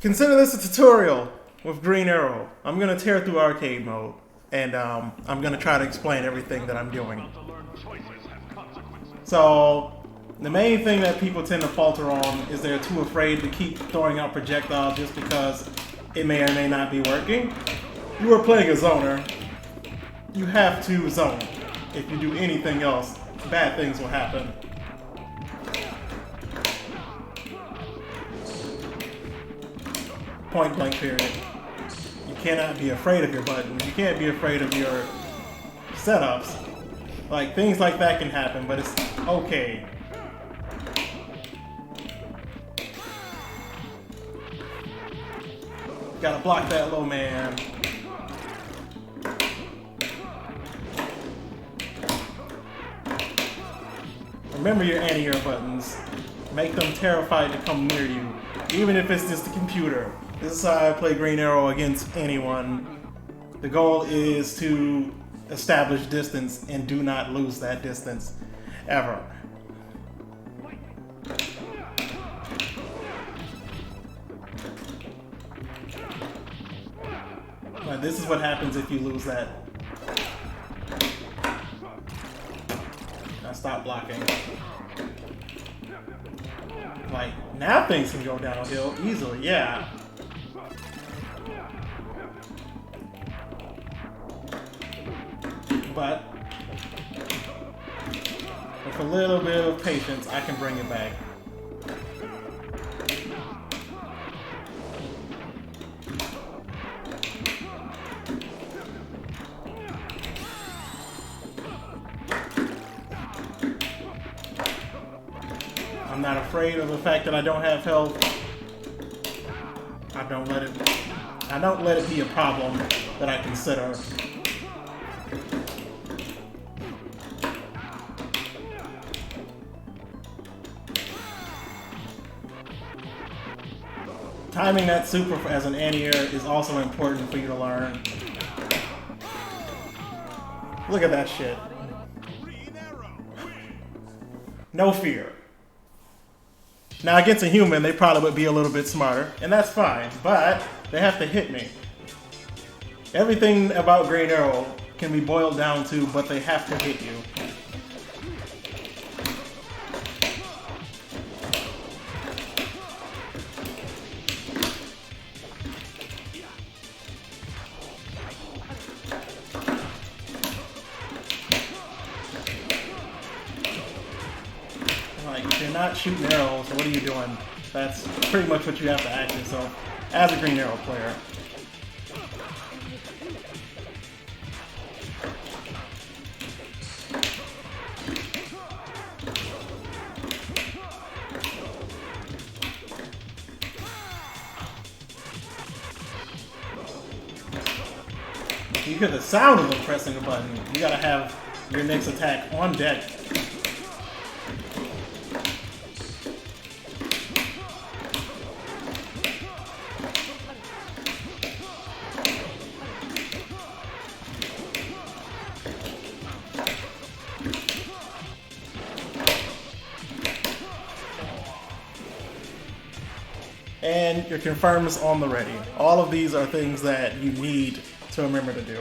Consider this a tutorial with Green Arrow. I'm going to tear through arcade mode, and I'm going to try to explain everything that I'm doing. So, the main thing that people tend to falter on is they're too afraid to keep throwing out projectiles just because it may or may not be working. You are playing a zoner. You have to zone. If you do anything else, bad things will happen. Point blank period. You cannot be afraid of your buttons. You can't be afraid of your setups. Like, things like that can happen, but it's okay. Gotta block that low man. Remember your anti-air buttons. Make them terrified to come near you, even if it's just the computer. This is how I play Green Arrow against anyone. The goal is to establish distance and do not lose that distance, ever. But this is what happens if you lose that. Now stop blocking. Like, now things can go downhill easily, yeah. But with a little bit of patience, I can bring it back. I'm not afraid of the fact that I don't have health. I don't let it be a problem that I consider. Timing that super as an anti-air is also important for you to learn. Look at that shit. No fear. Now against a human, they probably would be a little bit smarter, and that's fine, but they have to hit me. Everything about Green Arrow can be boiled down to, but they have to hit you. If you're not shooting arrows, what are you doing? That's pretty much what you have to ask yourself as a Green Arrow player. You hear the sound of them pressing a button. You gotta have your next attack on deck. And your confirms on the ready. All of these are things that you need to remember to do.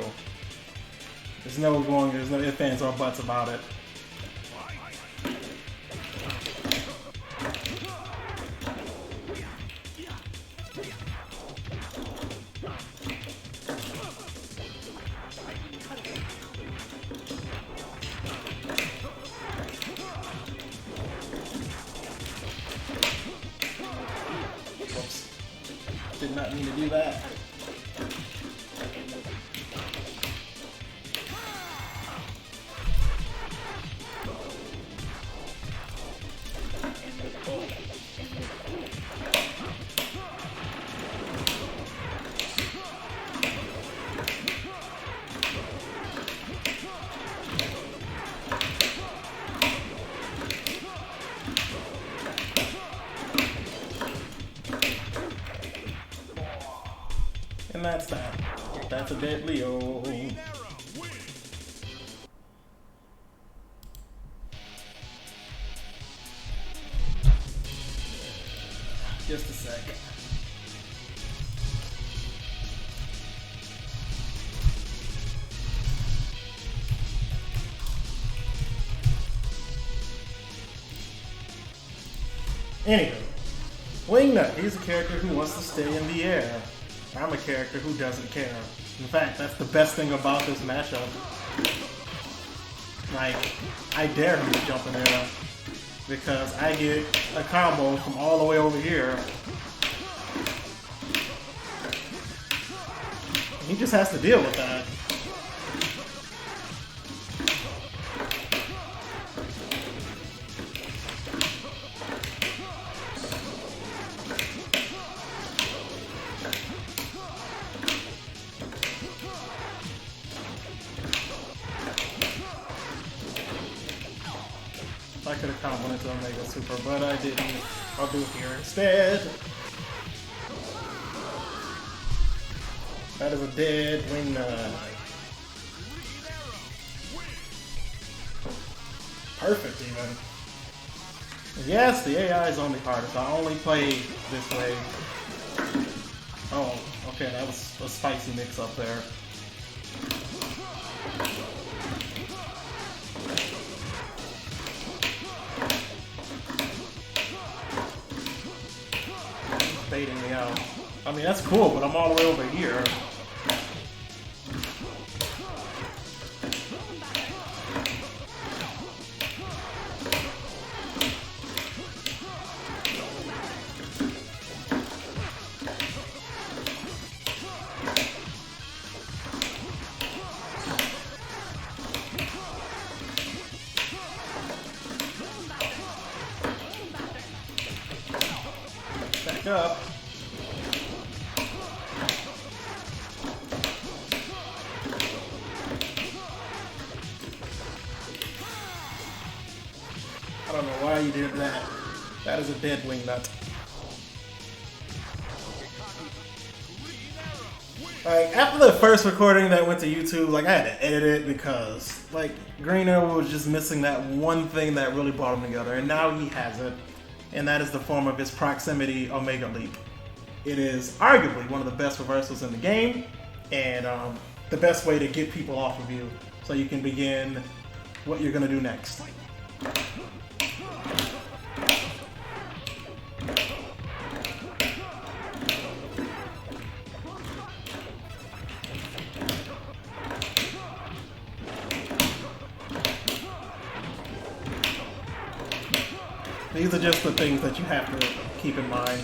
There's no ifs, ands, or buts about it. Did not mean to do that. And that's that. That's a dead Leo. Just a second. Anywho, Wingnut, he's a character who wants to stay in the air. I'm a character who doesn't care. In fact, that's the best thing about this matchup. Like, I dare him to jump in there because I get a combo from all the way over here. He just has to deal with that. I could have comboed into Omega Super, but I didn't. I'll do it here instead. That is a dead Wingnut. Perfect, even. Yes, the AI is on the hardest. I only play this way. Oh, okay, that was a spicy mix up there. Baiting me out. I mean, that's cool, but I'm all the way over here. Back up. I don't know why you did that. That is a dead Wingnut. Like, after the first recording that went to YouTube, like, I had to edit it because, like, Green Arrow was just missing that one thing that really brought him together, and now he has it. And that is the form of his proximity Omega Leap. It is arguably one of the best reversals in the game, and the best way to get people off of you so you can begin what you're going to do next. These are just the things that you have to keep in mind.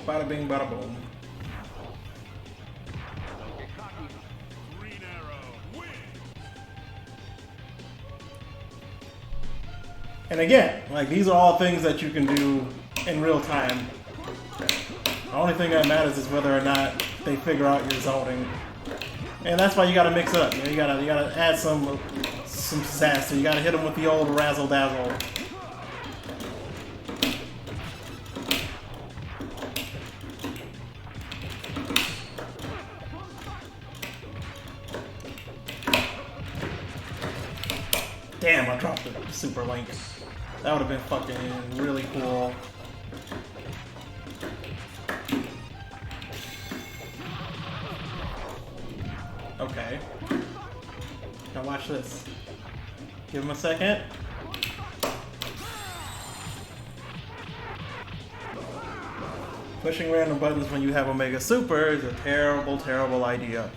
Bada bing, bada boom. And again, like, these are all things that you can do in real time. The only thing that matters is whether or not they figure out your zoning. And that's why you gotta mix it up. You gotta add some sass. You gotta hit them with the old razzle dazzle. Damn, I dropped the Super Link. That would have been fucking really cool. Okay. Now watch this. Give him a second. Pushing random buttons when you have Omega Super is a terrible, terrible idea.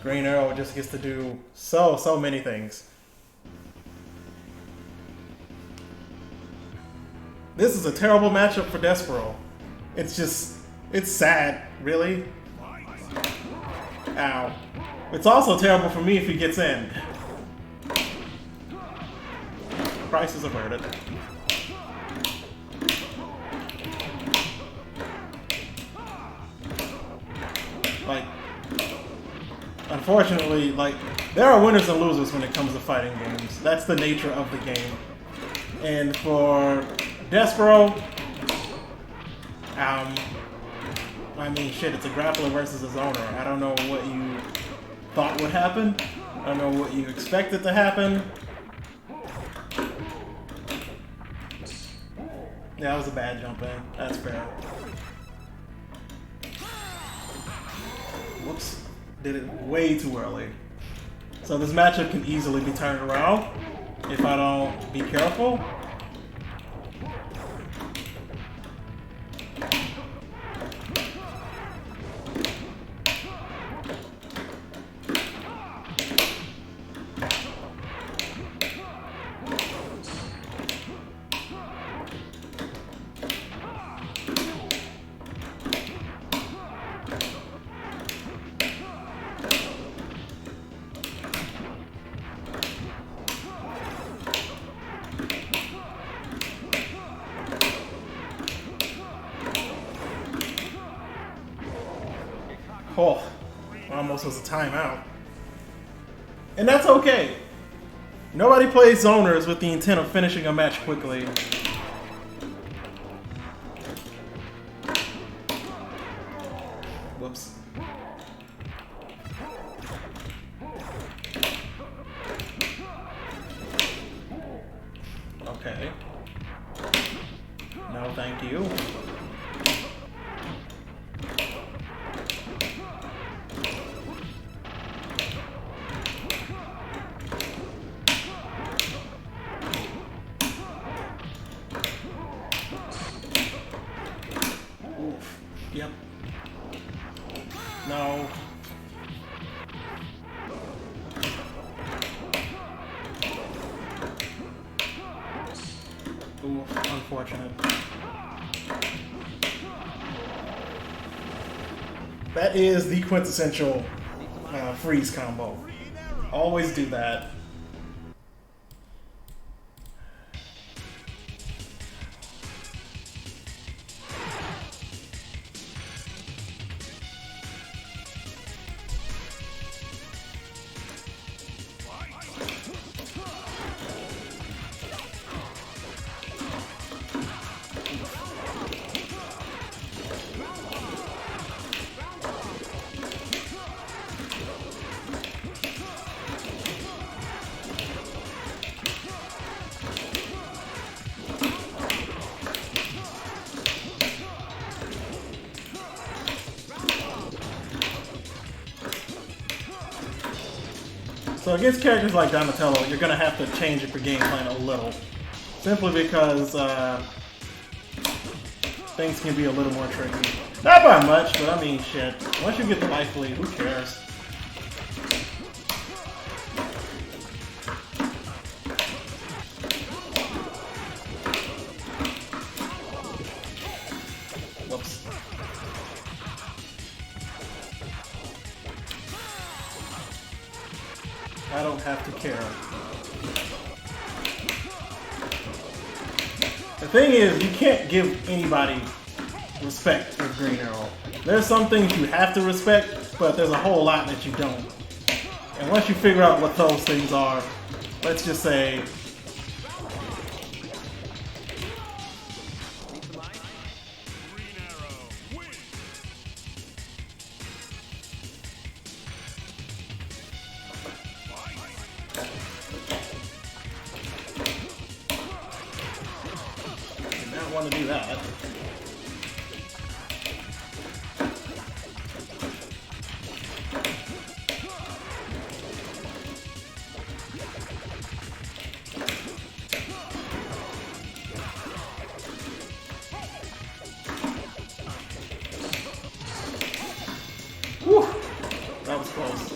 Green Arrow just gets to do so many things. This is a terrible matchup for Despero. It's sad, really. Ow. It's also terrible for me if he gets in. Price is averted. Like, unfortunately, like, there are winners and losers when it comes to fighting games. That's the nature of the game. And for Despero, I mean, shit, it's a grappler versus a zoner. I don't know what you thought would happen. I don't know what you expected to happen. Yeah, that was a bad jump in. That's fair. Whoops. Did it way too early. So this matchup can easily be turned around if I don't be careful. Oh, almost was a timeout. And that's okay. Nobody plays zoners with the intent of finishing a match quickly. Whoops. Okay. No, thank you. Yep. No. Ooh, unfortunate. That is the quintessential freeze combo. Always do that. So against characters like Donatello, you're going to have to change up your game plan a little. Simply because things can be a little more tricky. Not by much, but I mean, shit. Once you get the life lead, who cares? Whoops. I don't have to care. The thing is, you can't give anybody respect for Green Arrow. There's some things you have to respect, but there's a whole lot that you don't. And once you figure out what those things are, let's just say... want to do that. Whew, that was close.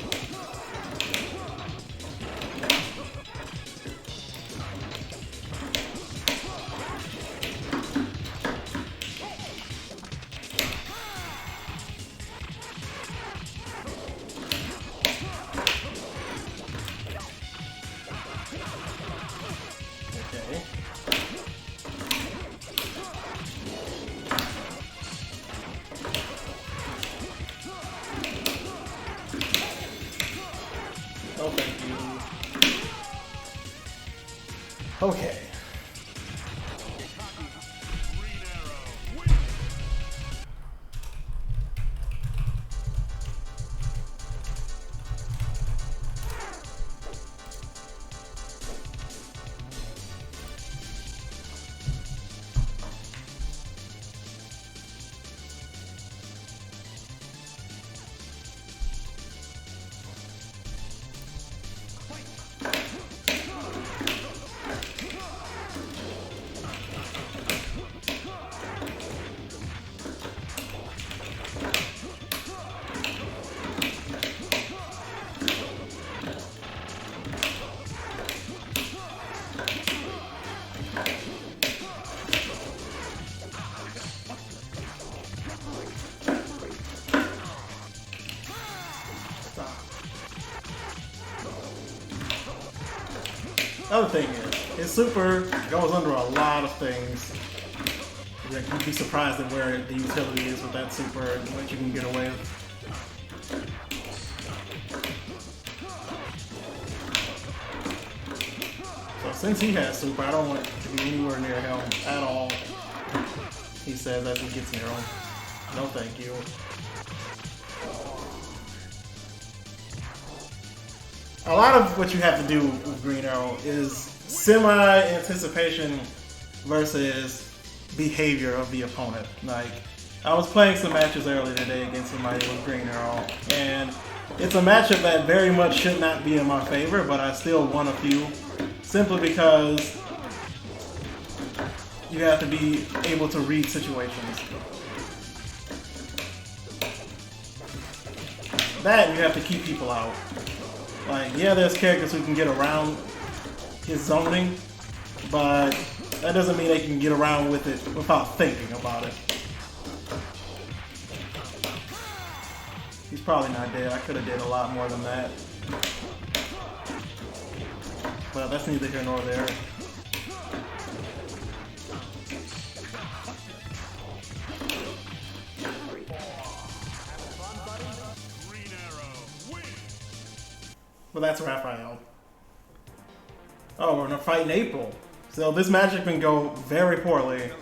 Oh, thank you. Okay. Other thing is, his super goes under a lot of things. You'd be surprised at where the utility is with that super and what you can get away with. So since he has super, I don't want to be anywhere near him at all. He says as he gets near him. No thank you. A lot of what you have to do with Green Arrow is semi-anticipation versus behavior of the opponent. Like, I was playing some matches earlier today against somebody with Green Arrow, and it's a matchup that very much should not be in my favor, but I still won a few, simply because you have to be able to read situations. That, you have to keep people out. Like, yeah, there's characters who can get around his zoning, but that doesn't mean they can get around with it without thinking about it. He's probably not dead. I could have did a lot more than that. But that's neither here nor there. But that's Raphael. Oh, we're gonna fight in April. So this magic can go very poorly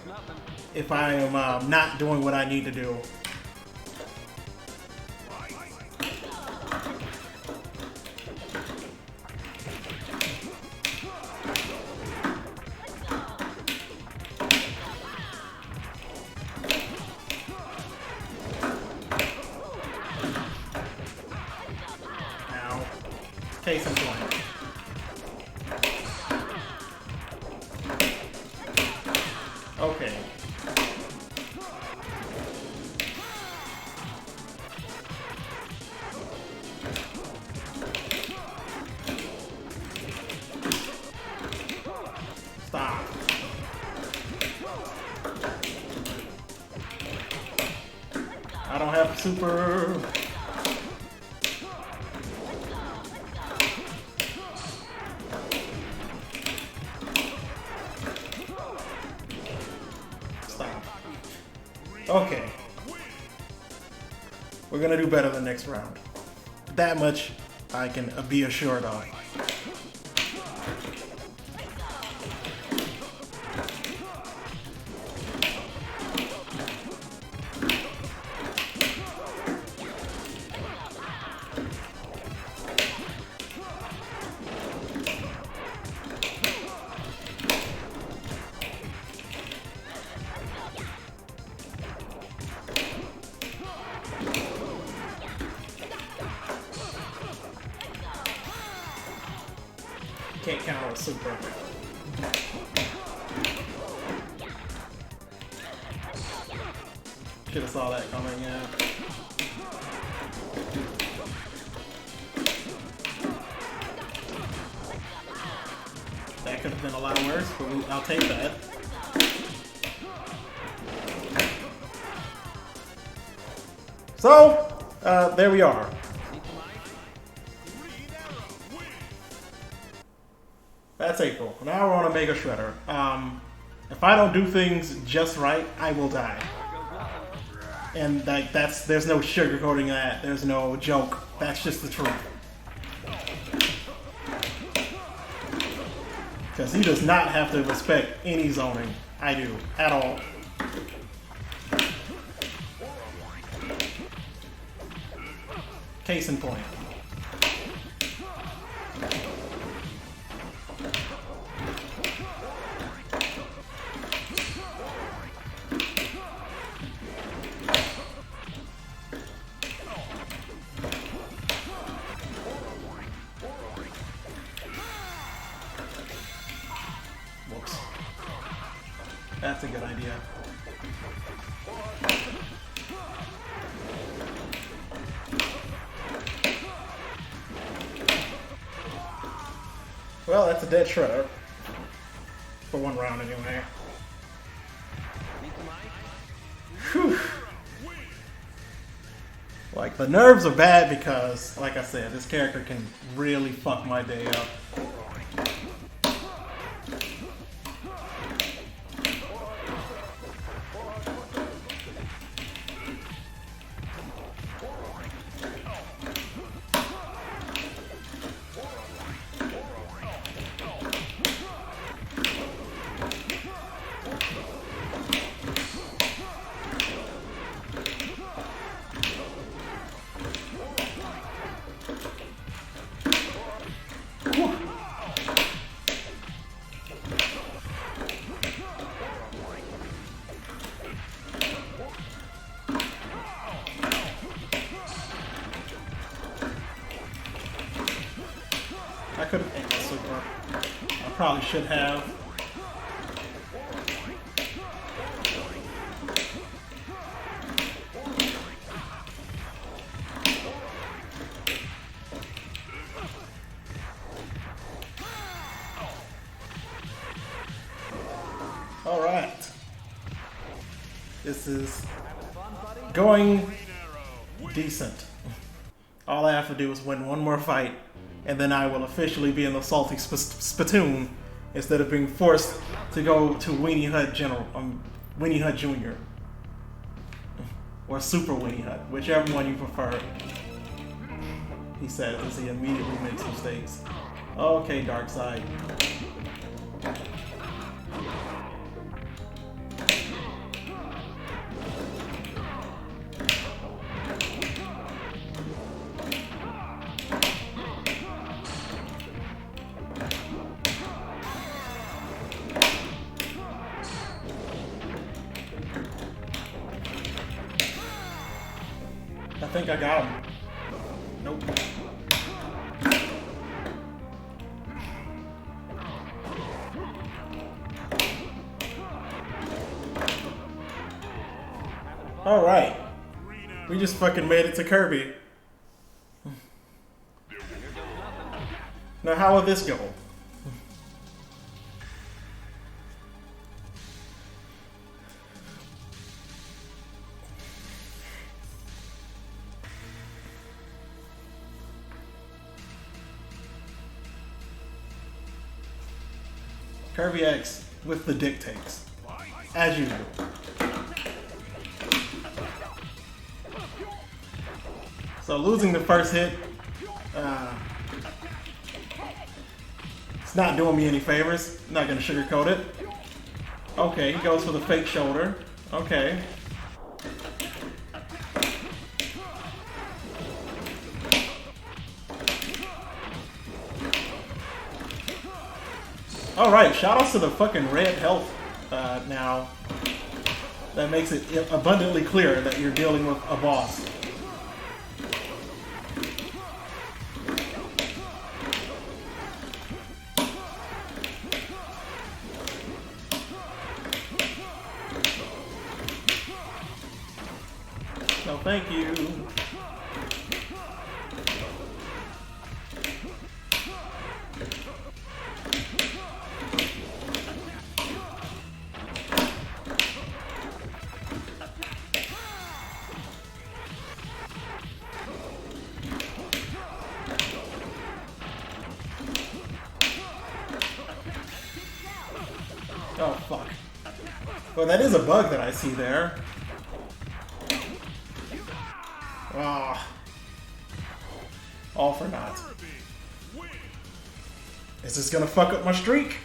if I am not doing what I need to do. Now, case in point. Okay. Stop. I don't have super. Okay. We're gonna do better the next round. That much I can be assured of. Can't count a super. Should have saw that coming, yeah. That could have been a lot worse, but I'll take that. So, there we are. That's April. Now we're on a Mega Shredder. If I don't do things just right, I will die. And like there's no sugarcoating that. There's no joke. That's just the truth. Because he does not have to respect any zoning. I do. At all. Case in point. Whoops. That's a good idea. Well, that's a dead shredder. For one round anyway. Whew. Like, the nerves are bad because, like I said, this character can really fuck my day up. I could have aimed the super. I probably should have. All right. This is going decent. All I have to do is win one more fight, and then I will officially be in the salty spittoon instead of being forced to go to Weenie Hut Weenie Hut Jr. or Super Weenie Hut, whichever one you prefer. He says as he immediately makes mistakes. Okay, dark side. I think I got him. Nope. Alright. We just fucking made it to Kirby. Now how will this go? Kirby X with the dictates, as usual. So losing the first hit, it's not doing me any favors. I'm not gonna sugarcoat it. Okay, he goes for the fake shoulder. Okay. Alright, shoutouts to the fucking red health now. That makes it abundantly clear that you're dealing with a boss. No, thank you. Oh, fuck. Well, that is a bug that I see there. Ah. All for naught. Is this gonna fuck up my streak?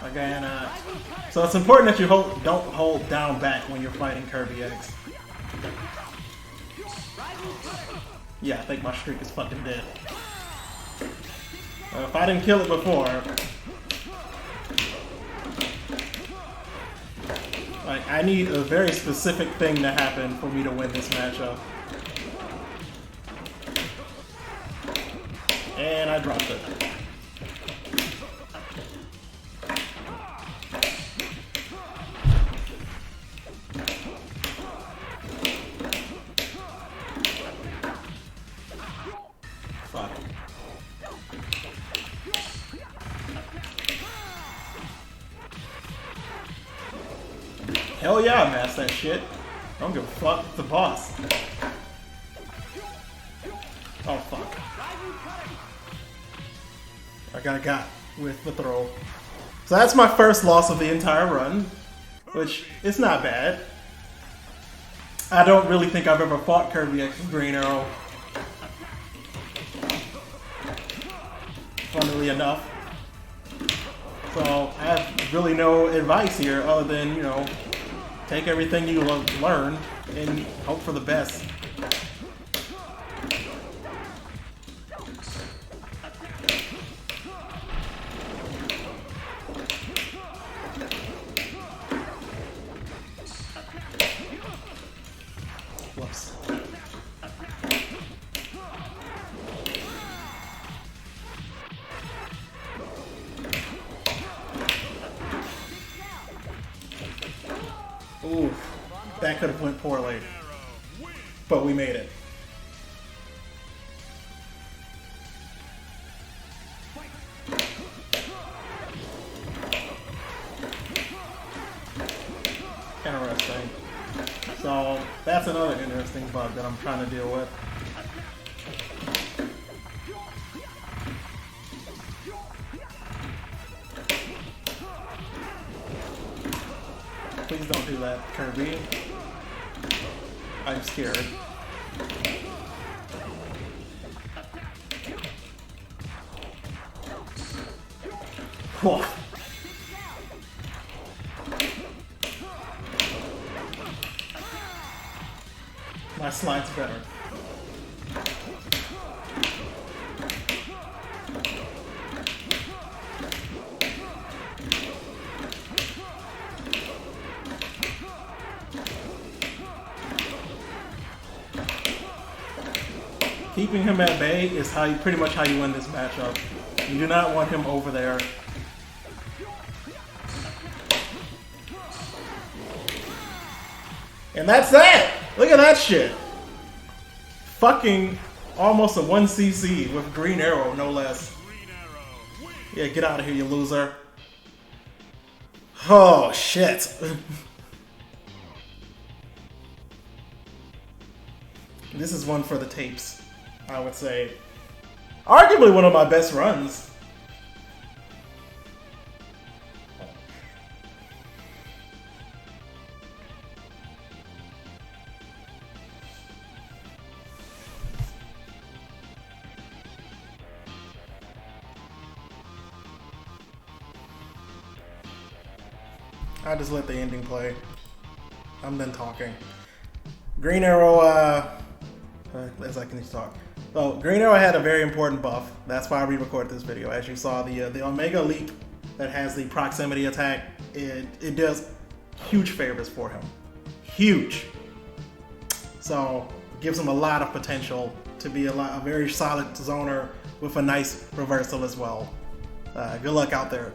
Again, so it's important that you don't hold down back when you're fighting Kirby X. Yeah, I think my streak is fucking dead. If I didn't kill it before, like, I need a very specific thing to happen for me to win this matchup. And I dropped it. Hell yeah, I masked that shit. I don't give a fuck. It's the boss. Oh fuck. I got with the throw. So that's my first loss of the entire run, which is not bad. I don't really think I've ever fought Kirby X with Green Arrow. Funnily enough. So I have really no advice here other than, you know, take everything you learn and hope for the best. that could have went poorly. But we made it. Interesting. So that's another interesting bug that I'm trying to deal with. Please don't do that, Kirby. I'm scared. Whoa. My slide's better. Keeping him at bay is pretty much how you win this matchup. You do not want him over there. And that's that! Look at that shit! Fucking almost a 1cc with Green Arrow, no less. Yeah, get out of here, you loser. Oh, shit. This is one for the tapes, I would say. Arguably one of my best runs. I just let the ending play. I'm done talking. Green Arrow, as I can talk. So Green Arrow had a very important buff. That's why I re-recorded this video. As you saw, the Omega Leap that has the proximity attack, it does huge favors for him. Huge. So it gives him a lot of potential to be a very solid zoner with a nice reversal as well. Good luck out there.